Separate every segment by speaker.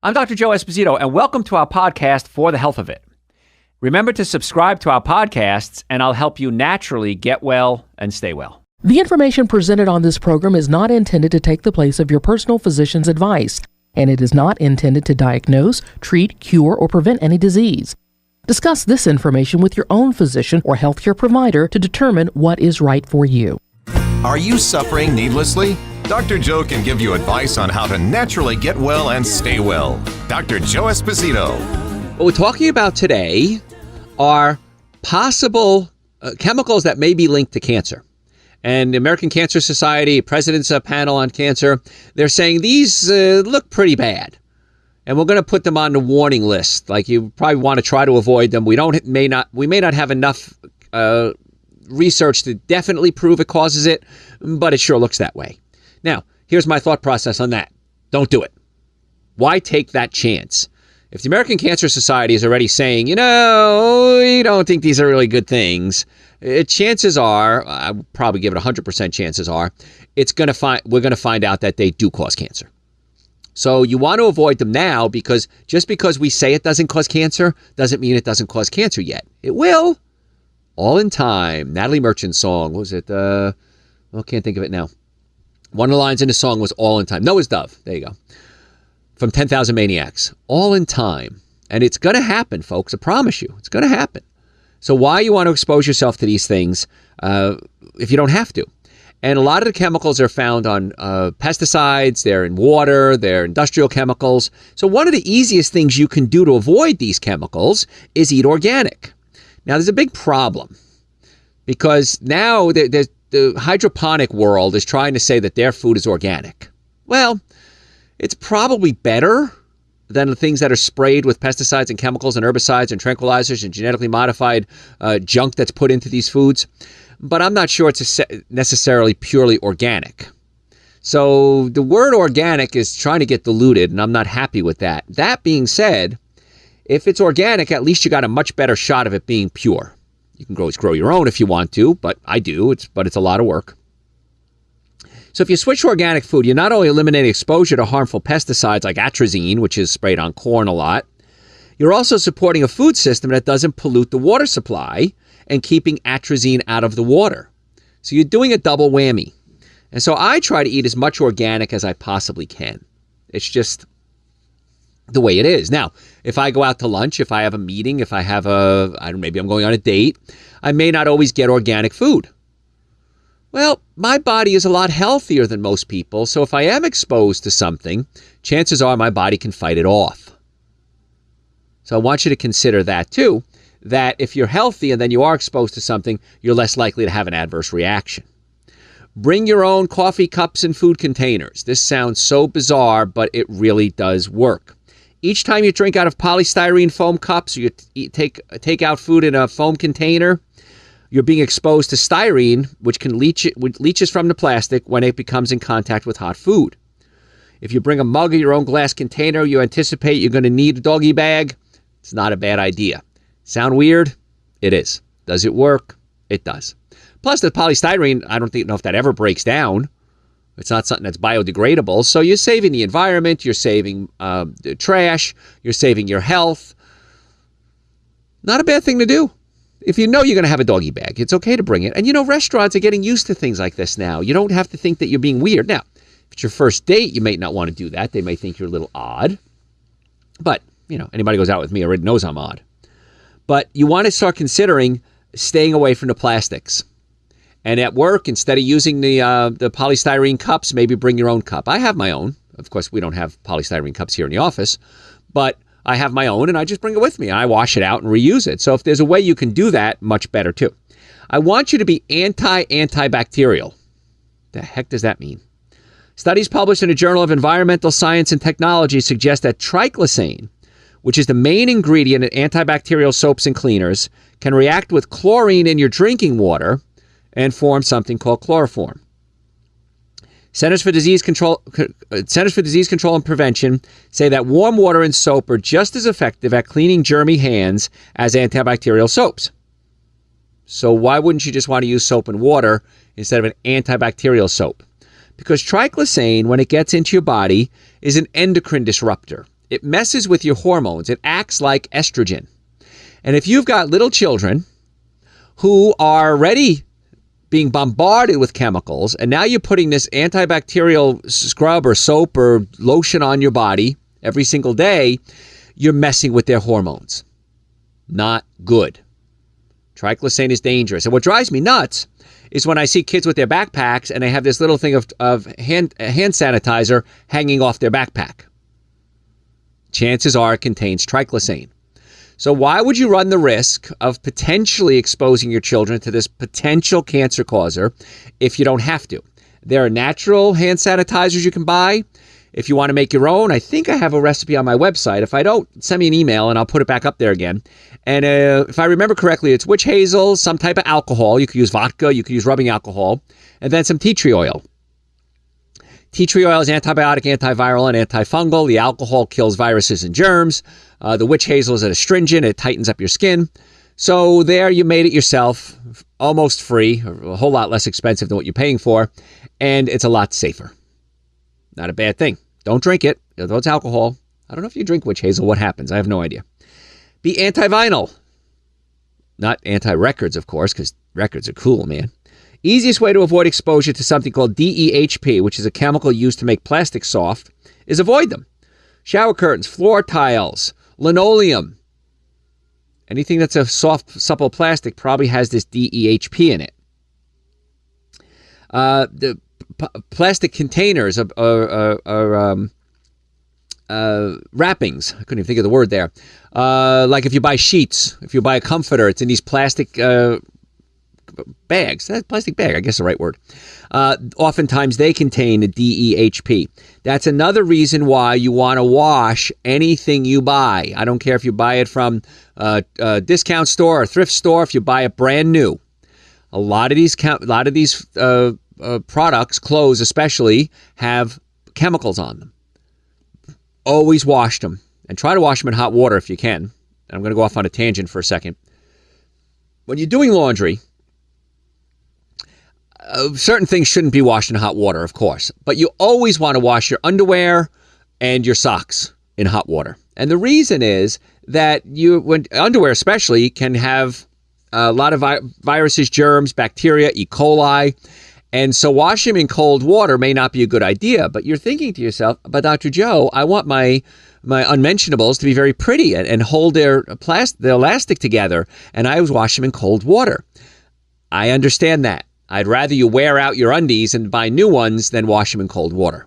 Speaker 1: I'm Dr. Joe Esposito, and welcome to our podcast, For the Health of It. Remember to subscribe to our podcasts, and I'll help you naturally get well and stay well.
Speaker 2: The information presented on this program is not intended to take the place of your personal physician's advice, and it is not intended to diagnose, treat, cure, or prevent any disease. Discuss this information with your own physician or healthcare provider to determine what is right for you.
Speaker 3: Are you suffering needlessly? Dr. Joe can give you advice on how to naturally get well and stay well. Dr. Joe Esposito.
Speaker 4: What we're talking about today are possible chemicals that may be linked to cancer. And the American Cancer Society, President's Panel on Cancer, they're saying these look pretty bad. And we're going to put them on the warning list. Like, you probably want to try to avoid them. We may not have enough research to definitely prove it causes it, but it sure looks that way. Now, here's my thought process on that. Don't do it. Why take that chance? If the American Cancer Society is already saying, we don't think these are really good things, chances are, I would probably give it 100% chances are, we're going to find out that they do cause cancer. So you want to avoid them now, because just because we say it doesn't cause cancer doesn't mean it doesn't cause cancer yet. It will. All in time. Natalie Merchant's song. What was it? Can't think of it now. One of the lines in the song was all in time. Noah's Dove. There you go. From 10,000 Maniacs. All in time. And it's going to happen, folks. I promise you. It's going to happen. So why you want to expose yourself to these things if you don't have to? And a lot of the chemicals are found on pesticides. They're in water. They're industrial chemicals. So one of the easiest things you can do to avoid these chemicals is eat organic. Now, there's a big problem, because now the hydroponic world is trying to say that their food is organic. Well, it's probably better than the things that are sprayed with pesticides and chemicals and herbicides and tranquilizers and genetically modified junk that's put into these foods. But I'm not sure it's necessarily purely organic. So the word organic is trying to get diluted, and I'm not happy with that. That being said, if it's organic, at least you got a much better shot of it being pure. You can always grow your own if you want to, but I do. But it's a lot of work. So if you switch to organic food, you're not only eliminating exposure to harmful pesticides like atrazine, which is sprayed on corn a lot, you're also supporting a food system that doesn't pollute the water supply and keeping atrazine out of the water. So you're doing a double whammy. And so I try to eat as much organic as I possibly can. It's just the way it is. Now, if I go out to lunch, if I have a meeting, if I have maybe I'm going on a date, I may not always get organic food. Well, my body is a lot healthier than most people, so if I am exposed to something, chances are my body can fight it off. So I want you to consider that too, that if you're healthy and then you are exposed to something, you're less likely to have an adverse reaction. Bring your own coffee cups and food containers. This sounds so bizarre, but it really does work. Each time you drink out of polystyrene foam cups, or you take out food in a foam container, you're being exposed to styrene, which leaches from the plastic when it becomes in contact with hot food. If you bring a mug or your own glass container, you anticipate you're going to need a doggy bag. It's not a bad idea. Sound weird? It is. Does it work? It does. Plus, the polystyrene, I don't know if that ever breaks down. It's not something that's biodegradable. So you're saving the environment, you're saving the trash, you're saving your health. Not a bad thing to do. If you know you're going to have a doggy bag, it's okay to bring it. And restaurants are getting used to things like this now. You don't have to think that you're being weird. Now, if it's your first date, you may not want to do that. They may think you're a little odd. But, anybody goes out with me already knows I'm odd. But you want to start considering staying away from the plastics. And at work, instead of using the polystyrene cups, maybe bring your own cup. I have my own. Of course, we don't have polystyrene cups here in the office, but I have my own and I just bring it with me. I wash it out and reuse it. So if there's a way you can do that, much better too. I want you to be antibacterial. The heck does that mean? Studies published in the Journal of Environmental Science and Technology suggest that triclosan, which is the main ingredient in antibacterial soaps and cleaners, can react with chlorine in your drinking water and form something called chloroform. Centers for Disease Control and Prevention say that warm water and soap are just as effective at cleaning germy hands as antibacterial soaps. So why wouldn't you just want to use soap and water instead of an antibacterial soap? Because triclosan, when it gets into your body, is an endocrine disruptor. It messes with your hormones. It acts like estrogen. And if you've got little children who are already being bombarded with chemicals, and now you're putting this antibacterial scrub or soap or lotion on your body every single day, you're messing with their hormones. Not good. Triclosan is dangerous. And what drives me nuts is when I see kids with their backpacks and they have this little thing of hand sanitizer hanging off their backpack. Chances are it contains triclosan. So why would you run the risk of potentially exposing your children to this potential cancer causer if you don't have to? There are natural hand sanitizers you can buy. If you want to make your own, I think I have a recipe on my website. If I don't, send me an email and I'll put it back up there again. And if I remember correctly, it's witch hazel, some type of alcohol. You could use vodka, you could use rubbing alcohol, and then some tea tree oil. Tea tree oil is antibiotic, antiviral, and antifungal. The alcohol kills viruses and germs. The witch hazel is an astringent. It tightens up your skin. So there you made it yourself, almost free, a whole lot less expensive than what you're paying for, and it's a lot safer. Not a bad thing. Don't drink it, although it's alcohol. I don't know if you drink witch hazel, what happens? I have no idea. Be anti-vinyl. Not anti-records, of course, because records are cool, man. Easiest way to avoid exposure to something called DEHP, which is a chemical used to make plastic soft, is avoid them. Shower curtains, floor tiles, linoleum. Anything that's a soft, supple plastic probably has this DEHP in it. The plastic containers are wrappings. I couldn't even think of the word there. Like if you buy sheets, if you buy a comforter, it's in these plastic bags. That's plastic bag, I guess the right word. Oftentimes they contain a DEHP. That's another reason why you want to wash anything you buy. I don't care if you buy it from a discount store or thrift store, if you buy it brand new. A lot of these products, clothes especially, have chemicals on them. Always wash them. And try to wash them in hot water if you can. I'm going to go off on a tangent for a second. When you're doing laundry, certain things shouldn't be washed in hot water, of course. But you always want to wash your underwear and your socks in hot water. And the reason is that when underwear especially can have a lot of viruses, germs, bacteria, E. coli. And so washing them in cold water may not be a good idea. But you're thinking to yourself, but Dr. Joe, I want my unmentionables to be very pretty and hold their elastic together. And I always wash them in cold water. I understand that. I'd rather you wear out your undies and buy new ones than wash them in cold water.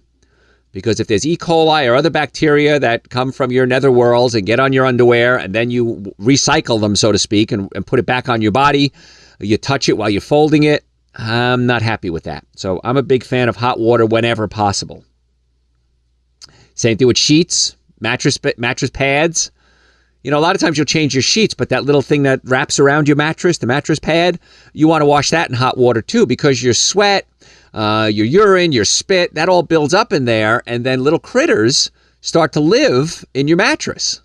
Speaker 4: Because if there's E. coli or other bacteria that come from your netherworlds and get on your underwear and then you recycle them, so to speak, and put it back on your body, you touch it while you're folding it, I'm not happy with that. So I'm a big fan of hot water whenever possible. Same thing with sheets, mattress pads. You know, a lot of times you'll change your sheets, but that little thing that wraps around your mattress, the mattress pad, you want to wash that in hot water too, because your sweat, your urine, your spit, that all builds up in there, and then little critters start to live in your mattress.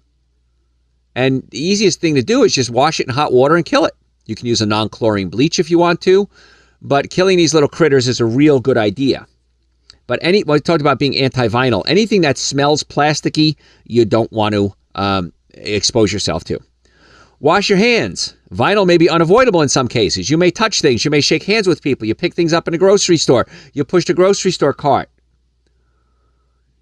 Speaker 4: And the easiest thing to do is just wash it in hot water and kill it. You can use a non-chlorine bleach if you want to, but killing these little critters is a real good idea. But we talked about being anti-vinyl. Anything that smells plasticky, you don't want to expose yourself to. Wash your hands. Vinyl may be unavoidable in some cases. You may touch things. You may shake hands with people. You pick things up in a grocery store. You push the grocery store cart.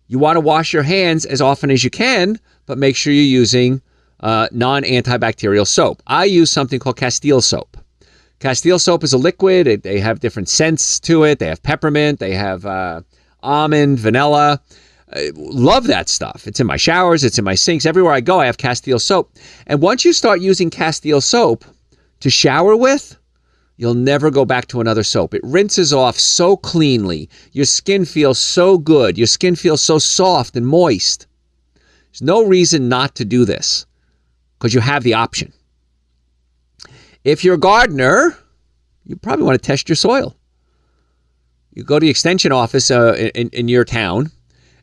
Speaker 4: You want to wash your hands as often as you can, but make sure you're using non-antibacterial soap. I use something called Castile soap. Castile soap is a liquid. They have different scents to it. They have peppermint. They have almond, vanilla. Love that stuff. It's in my showers. It's in my sinks. Everywhere I go, I have Castile soap. And once you start using Castile soap to shower with, you'll never go back to another soap. It rinses off so cleanly. Your skin feels so good. Your skin feels so soft and moist. There's no reason not to do this because you have the option. If you're a gardener, you probably want to test your soil. You go to the extension office in your town,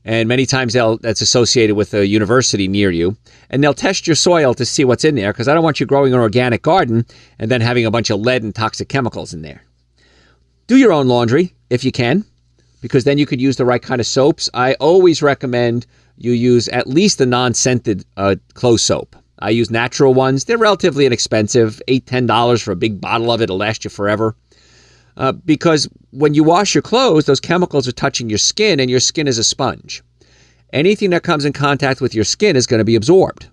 Speaker 4: and many times that's associated with a university near you, and they'll test your soil to see what's in there, because I don't want you growing an organic garden and then having a bunch of lead and toxic chemicals in there. Do your own laundry if you can, because then you could use the right kind of soaps. I always recommend you use at least a non-scented clothes soap. I use natural ones. They're relatively inexpensive, $8, $10 for a big bottle of it. It'll last you forever. Because when you wash your clothes, those chemicals are touching your skin, and your skin is a sponge. Anything that comes in contact with your skin is going to be absorbed.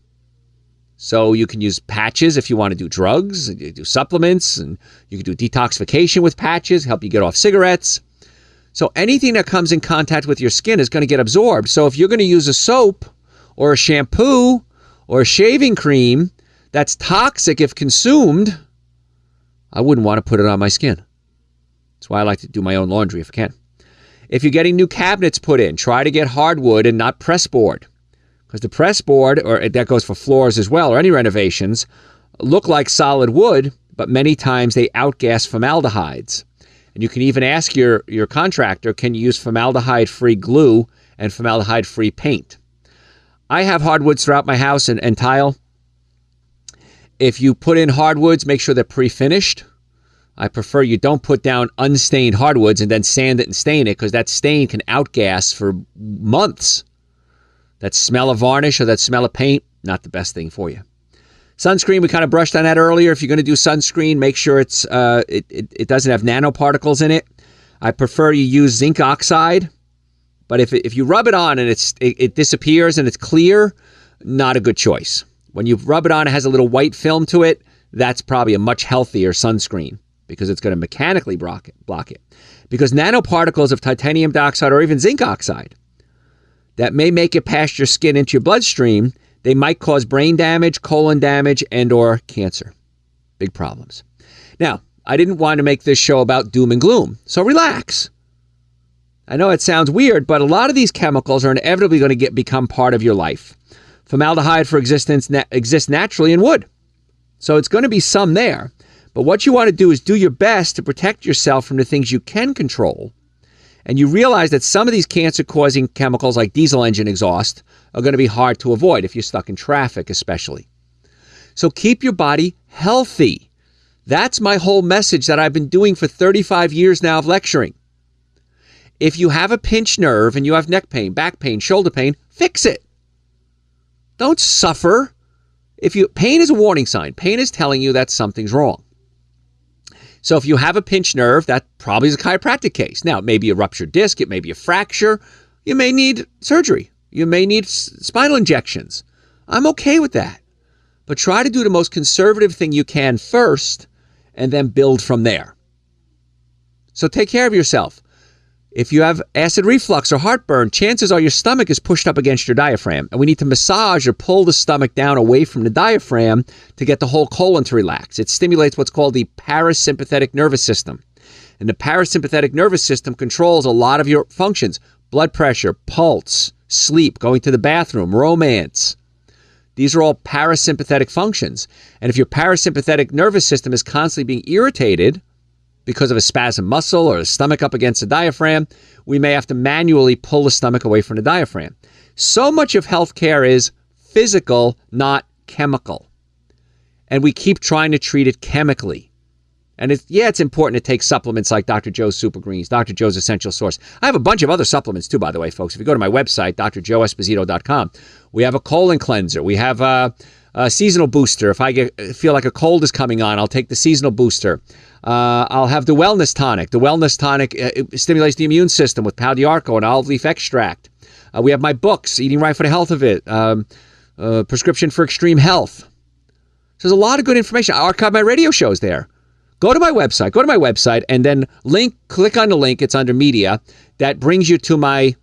Speaker 4: So you can use patches if you want to do drugs, you do supplements, and you can do detoxification with patches, help you get off cigarettes. So anything that comes in contact with your skin is going to get absorbed. So if you're going to use a soap or a shampoo or a shaving cream that's toxic if consumed, I wouldn't want to put it on my skin. That's why I like to do my own laundry if I can. If you're getting new cabinets put in, try to get hardwood and not pressboard. Because the pressboard, or that goes for floors as well, or any renovations, look like solid wood, but many times they outgas formaldehydes. And you can even ask your contractor, can you use formaldehyde-free glue and formaldehyde-free paint? I have hardwoods throughout my house and tile. If you put in hardwoods, make sure they're pre-finished. I prefer you don't put down unstained hardwoods and then sand it and stain it, because that stain can outgas for months. That smell of varnish or that smell of paint, not the best thing for you. Sunscreen, we kind of brushed on that earlier. If you're going to do sunscreen, make sure it doesn't have nanoparticles in it. I prefer you use zinc oxide, but if you rub it on and it disappears and it's clear, not a good choice. When you rub it on, it has a little white film to it. That's probably a much healthier sunscreen, because it's going to mechanically block it. Because nanoparticles of titanium dioxide or even zinc oxide that may make it past your skin into your bloodstream, they might cause brain damage, colon damage, and or cancer. Big problems. Now, I didn't want to make this show about doom and gloom, so relax. I know it sounds weird, but a lot of these chemicals are inevitably going to become part of your life. Formaldehyde, for exists naturally in wood, so it's going to be some there. But what you want to do is do your best to protect yourself from the things you can control. And you realize that some of these cancer-causing chemicals, like diesel engine exhaust, are going to be hard to avoid if you're stuck in traffic especially. So keep your body healthy. That's my whole message that I've been doing for 35 years now of lecturing. If you have a pinched nerve and you have neck pain, back pain, shoulder pain, fix it. Don't suffer. Pain is a warning sign. Pain is telling you that something's wrong. So if you have a pinched nerve, that probably is a chiropractic case. Now, it may be a ruptured disc. It may be a fracture. You may need surgery. You may need spinal injections. I'm okay with that. But try to do the most conservative thing you can first and then build from there. So take care of yourself. If you have acid reflux or heartburn, chances are your stomach is pushed up against your diaphragm. And we need to massage or pull the stomach down away from the diaphragm to get the whole colon to relax. It stimulates what's called the parasympathetic nervous system. And the parasympathetic nervous system controls a lot of your functions. Blood pressure, pulse, sleep, going to the bathroom, romance. These are all parasympathetic functions. And if your parasympathetic nervous system is constantly being irritated because of a spasm muscle or a stomach up against the diaphragm, we may have to manually pull the stomach away from the diaphragm. So much of healthcare is physical, not chemical. And we keep trying to treat it chemically. And it's important to take supplements like Dr. Joe's Super Greens, Dr. Joe's Essential Source. I have a bunch of other supplements too, by the way, folks. If you go to my website, drjoeesposito.com, we have a colon cleanser. We have a seasonal booster. If I feel like a cold is coming on, I'll take the seasonal booster. I'll have the wellness tonic. The wellness tonic it stimulates the immune system with Pau d'Arco and olive leaf extract. We have my books, Eating Right for the Health of It, Prescription for Extreme Health. So there's a lot of good information. I archive my radio shows there. Go to my website, and then click on the link. It's under media. That brings you to my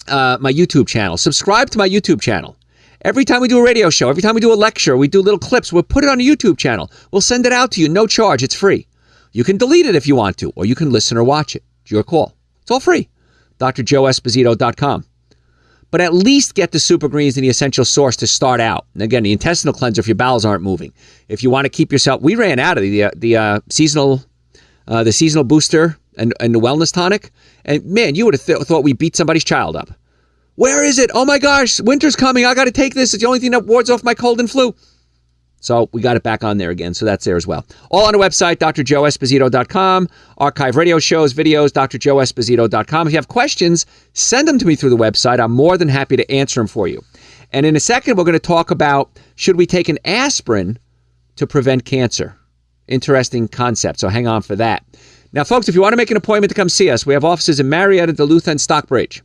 Speaker 4: YouTube channel. Subscribe to my YouTube channel. Every time we do a radio show, every time we do a lecture, we do little clips, we'll put it on a YouTube channel. We'll send it out to you, no charge, it's free. You can delete it if you want to, or you can listen or watch it. It's your call. It's all free. drjoeesposito.com. But at least get the Super Greens and the Essential Source to start out. And again, the intestinal cleanser if your bowels aren't moving. If you want to keep yourself, we ran out of the seasonal booster and the wellness tonic. And man, you would have thought we beat somebody's child up. Where is it? Oh my gosh, winter's coming. I got to take this. It's the only thing that wards off my cold and flu. So we got it back on there again. So that's there as well. All on the website, drjoeesposito.com. Archive radio shows, videos, drjoeesposito.com. If you have questions, send them to me through the website. I'm more than happy to answer them for you. And in a second, we're going to talk about, should we take an aspirin to prevent cancer? Interesting concept. So hang on for that. Now, folks, if you want to make an appointment to come see us, we have offices in Marietta, Duluth, and Stockbridge.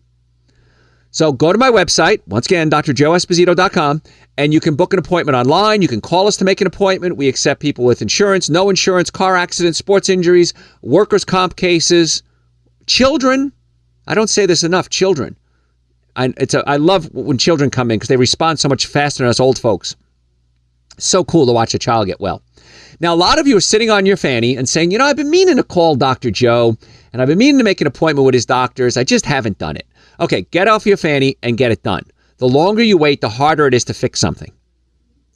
Speaker 4: So go to my website, once again, drjoeesposito.com, and you can book an appointment online. You can call us to make an appointment. We accept people with insurance, no insurance, car accidents, sports injuries, workers' comp cases, children. I don't say this enough, children. I love when children come in because they respond so much faster than us old folks. So cool to watch a child get well. Now, a lot of you are sitting on your fanny and saying, I've been meaning to call Dr. Joe, and I've been meaning to make an appointment with his doctors. I just haven't done it. Okay, get off your fanny and get it done. The longer you wait, the harder it is to fix something.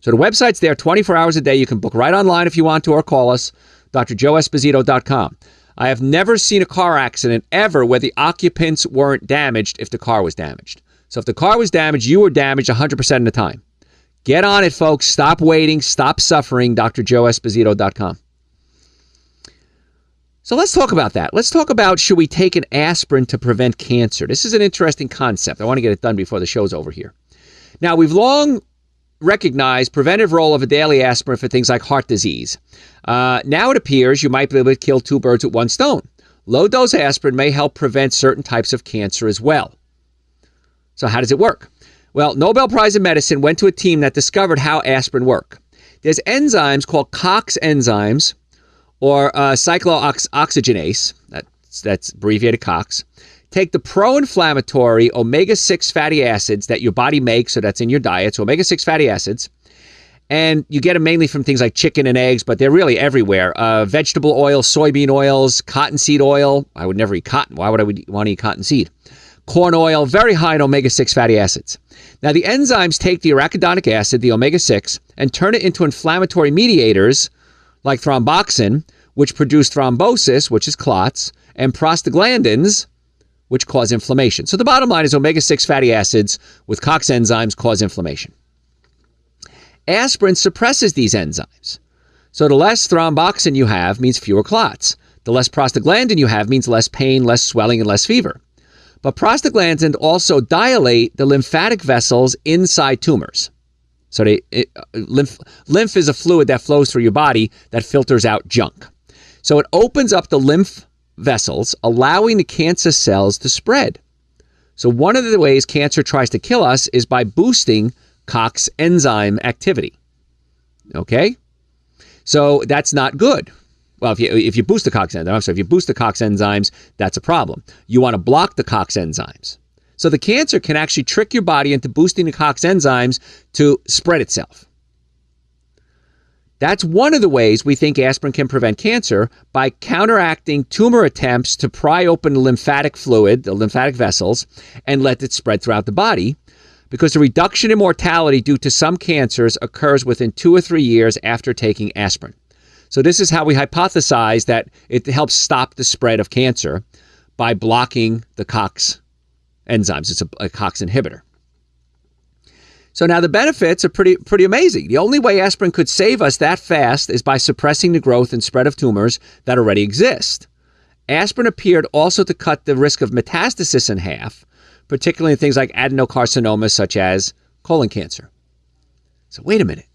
Speaker 4: So the website's there 24 hours a day. You can book right online if you want to or call us, drjoeesposito.com. I have never seen a car accident ever where the occupants weren't damaged if the car was damaged. So if the car was damaged, you were damaged 100% of the time. Get on it, folks. Stop waiting. Stop suffering. drjoeesposito.com. So let's talk about that. Let's talk about, should we take an aspirin to prevent cancer? This is an interesting concept. I want to get it done before the show's over here. Now, we've long recognized preventive role of a daily aspirin for things like heart disease. Now it appears you might be able to kill two birds with one stone. Low-dose aspirin may help prevent certain types of cancer as well. So how does it work? Well, Nobel Prize in Medicine went to a team that discovered how aspirin work. There's enzymes called COX enzymes, or cyclooxygenase, that's abbreviated COX, take the pro-inflammatory omega-6 fatty acids that your body makes, so that's in your diet, so omega-6 fatty acids, and you get them mainly from things like chicken and eggs, but they're really everywhere. Vegetable oil, soybean oils, cottonseed oil. I would never eat cotton. Why would I want to eat cottonseed? Corn oil, very high in omega-6 fatty acids. Now, the enzymes take the arachidonic acid, the omega-6, and turn it into inflammatory mediators like thromboxane, which produce thrombosis, which is clots, and prostaglandins, which cause inflammation. So the bottom line is omega-6 fatty acids with COX enzymes cause inflammation. Aspirin suppresses these enzymes. So the less thromboxane you have means fewer clots. The less prostaglandin you have means less pain, less swelling, and less fever. But prostaglandins also dilate the lymphatic vessels inside tumors. So lymph is a fluid that flows through your body that filters out junk. So it opens up the lymph vessels, allowing the cancer cells to spread. So one of the ways cancer tries to kill us is by boosting COX enzyme activity. Okay? So that's not good. Well, if you boost the COX enzyme, if you boost the COX enzymes, that's a problem. You want to block the COX enzymes. So the cancer can actually trick your body into boosting the COX enzymes to spread itself. That's one of the ways we think aspirin can prevent cancer, by counteracting tumor attempts to pry open the lymphatic fluid, the lymphatic vessels, and let it spread throughout the body, because the reduction in mortality due to some cancers occurs within 2 or 3 years after taking aspirin. So this is how we hypothesize that it helps stop the spread of cancer, by blocking the COX enzymes. It's a COX inhibitor. So now the benefits are pretty amazing. The only way aspirin could save us that fast is by suppressing the growth and spread of tumors that already exist. Aspirin appeared also to cut the risk of metastasis in half, particularly in things like adenocarcinomas such as colon cancer. So wait a minute.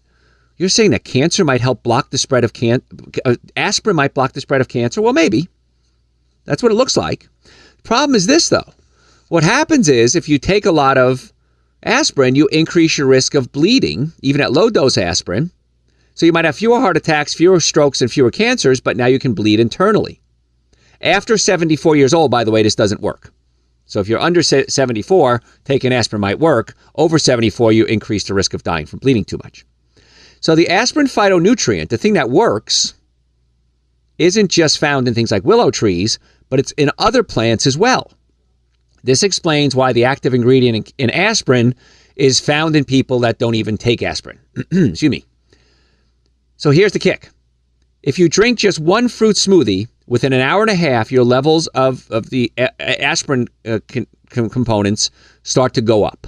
Speaker 4: You're saying that cancer might help block the spread of aspirin might block the spread of cancer? Well, maybe. That's what it looks like. The problem is this, though. What happens is, if you take a lot of aspirin, you increase your risk of bleeding, even at low dose aspirin. So you might have fewer heart attacks, fewer strokes, and fewer cancers, but now you can bleed internally. After 74 years old, by the way, this doesn't work. So if you're under 74, taking aspirin might work. Over 74, you increase the risk of dying from bleeding too much. So the aspirin phytonutrient, the thing that works, isn't just found in things like willow trees, but it's in other plants as well. This explains why the active ingredient in aspirin is found in people that don't even take aspirin. Excuse me. So here's the kick. If you drink just one fruit smoothie, within an hour and a half, your levels of the aspirin components start to go up.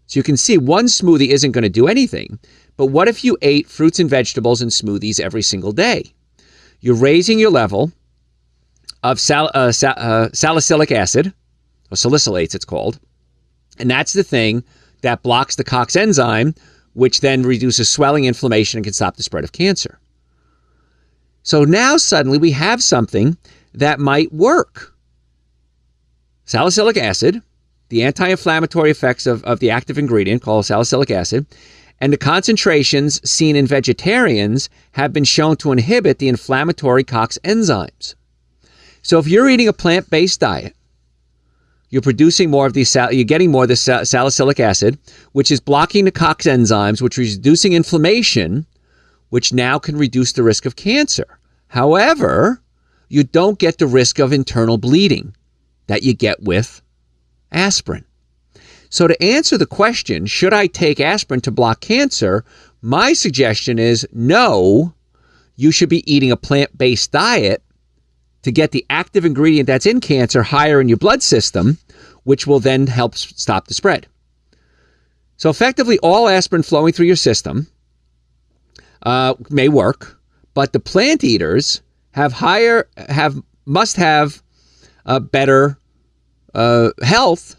Speaker 4: So you can see one smoothie isn't going to do anything, But what if you ate fruits and vegetables and smoothies every single day? You're raising your level of salicylic acid, or salicylates it's called, and that's the thing that blocks the COX enzyme, which then reduces swelling, inflammation, and can stop the spread of cancer. So now suddenly we have something that might work. Salicylic acid, the anti-inflammatory effects of the active ingredient called salicylic acid, and the concentrations seen in vegetarians have been shown to inhibit the inflammatory COX enzymes. So if you're eating a plant-based diet, you're producing more of these, you're getting more of this salicylic acid, which is blocking the COX enzymes, which is reducing inflammation, which now can reduce the risk of cancer. However, you don't get the risk of internal bleeding that you get with aspirin. So to answer the question, should I take aspirin to block cancer? My suggestion is no, you should be eating a plant-based diet to get the active ingredient that's in cancer higher in your blood system, which will then help stop the spread. So effectively, all aspirin flowing through your system may work, but the plant eaters must have better health.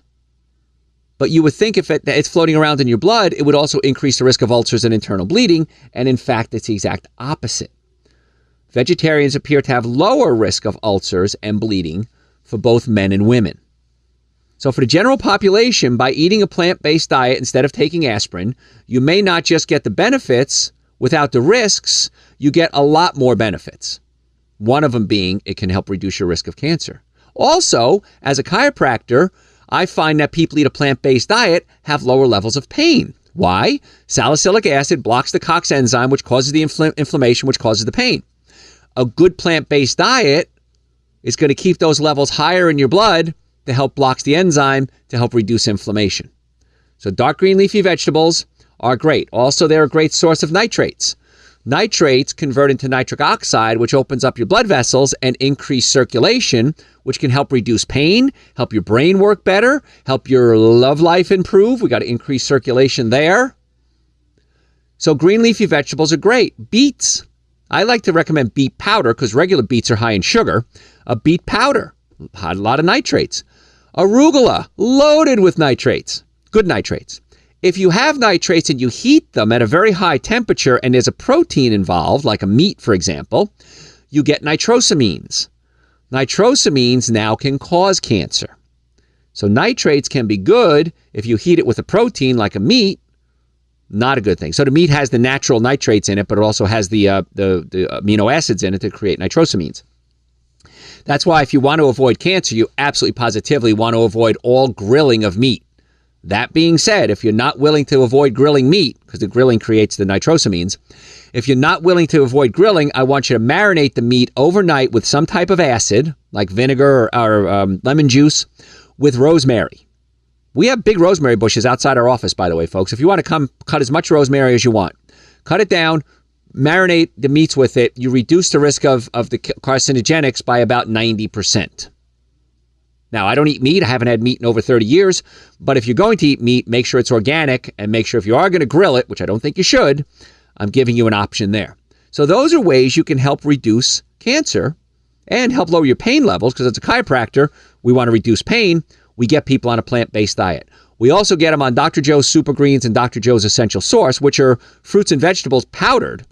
Speaker 4: But you would think if it's floating around in your blood, it would also increase the risk of ulcers and internal bleeding. And in fact, it's the exact opposite. Vegetarians appear to have lower risk of ulcers and bleeding for both men and women. So for the general population, by eating a plant-based diet instead of taking aspirin, you may not just get the benefits without the risks, you get a lot more benefits. One of them being it can help reduce your risk of cancer. Also, as a chiropractor, I find that people eat a plant-based diet have lower levels of pain. Why? Salicylic acid blocks the COX enzyme, which causes the inflammation, which causes the pain. A good plant-based diet is going to keep those levels higher in your blood to help block the enzyme to help reduce inflammation. So dark green leafy vegetables are great. Also, they're a great source of nitrates. Nitrates convert into nitric oxide, which opens up your blood vessels and increase circulation, which can help reduce pain, help your brain work better, help your love life improve. We got to increase circulation there. So green leafy vegetables are great. Beets. I like to recommend beet powder because regular beets are high in sugar. A beet powder, a lot of nitrates. Arugula, loaded with nitrates, good nitrates. If you have nitrates and you heat them at a very high temperature and there's a protein involved, like a meat, for example, you get nitrosamines. Nitrosamines now can cause cancer. So nitrates can be good if you heat it with a protein like a meat, not a good thing. So the meat has the natural nitrates in it, but it also has the amino acids in it to create nitrosamines. That's why if you want to avoid cancer, you absolutely positively want to avoid all grilling of meat. That being said, if you're not willing to avoid grilling meat, because the grilling creates the nitrosamines, if you're not willing to avoid grilling, I want you to marinate the meat overnight with some type of acid, like vinegar or lemon juice, with rosemary. We have big rosemary bushes outside our office, by the way, folks. If you want to come cut as much rosemary as you want, cut it down, marinate the meats with it, you reduce the risk of the carcinogenics by about 90%. Now, I don't eat meat. I haven't had meat in over 30 years. But if you're going to eat meat, make sure it's organic and make sure if you are going to grill it, which I don't think you should, I'm giving you an option there. So those are ways you can help reduce cancer and help lower your pain levels, because as a chiropractor, we want to reduce pain. We get people on a plant-based diet. We also get them on Dr. Joe's Super Greens and Dr. Joe's Essential Source, which are fruits and vegetables powdered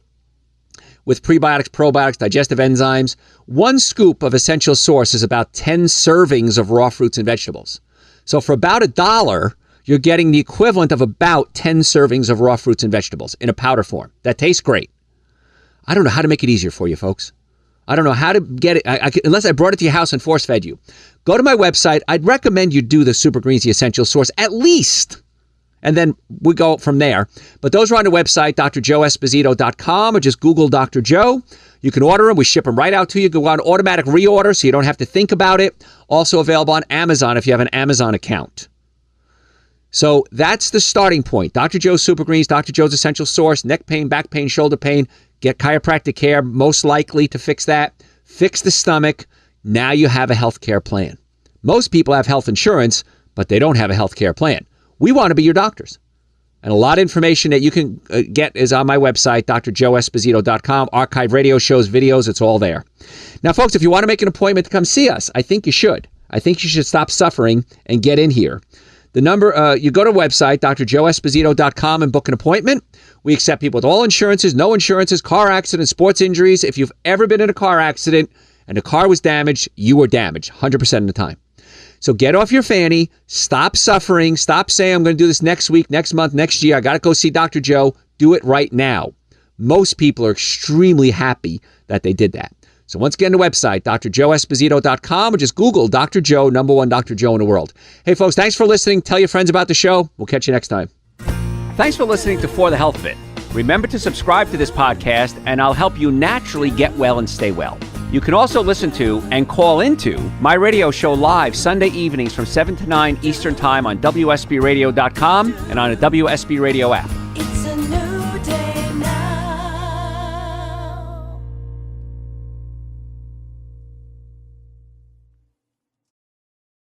Speaker 4: with prebiotics, probiotics, digestive enzymes. One scoop of Essential Source is about 10 servings of raw fruits and vegetables. So for about $1, you're getting the equivalent of about 10 servings of raw fruits and vegetables in a powder form. That tastes great. I don't know how to make it easier for you, folks. I don't know how to get it, unless I brought it to your house and force-fed you. Go to my website. I'd recommend you do the Super Greens, the Essential Source, at least. And then we go from there. But those are on the website, drjoeesposito.com, or just Google Dr. Joe. You can order them. We ship them right out to you. Go on automatic reorder so you don't have to think about it. Also available on Amazon if you have an Amazon account. So that's the starting point. Dr. Joe's Super Greens, Dr. Joe's Essential Source, neck pain, back pain, shoulder pain. Get chiropractic care, most likely to fix that. Fix the stomach. Now you have a health care plan. Most people have health insurance, but they don't have a health care plan. We want to be your doctors. And a lot of information that you can get is on my website, drjoeesposito.com. Archive radio shows, videos, it's all there. Now, folks, if you want to make an appointment to come see us, I think you should. I think you should stop suffering and get in here. The number, you go to the website, drjoeesposito.com, and book an appointment. We accept people with all insurances, no insurances, car accidents, sports injuries. If you've ever been in a car accident and the car was damaged, you were damaged 100% of the time. So get off your fanny, stop suffering, stop saying, I'm going to do this next week, next month, next year. I got to go see Dr. Joe. Do it right now. Most people are extremely happy that they did that. So once again, the website, drjoeesposito.com, or just Google Dr. Joe, number one Dr. Joe in the world. Hey, folks, thanks for listening. Tell your friends about the show. We'll catch you next time.
Speaker 1: Thanks for listening to For the Health of It. Remember to subscribe to this podcast, and I'll help you naturally get well and stay well. You can also listen to and call into my radio show live Sunday evenings from 7 to 9 Eastern Time on WSBRadio.com and on the WSB Radio app.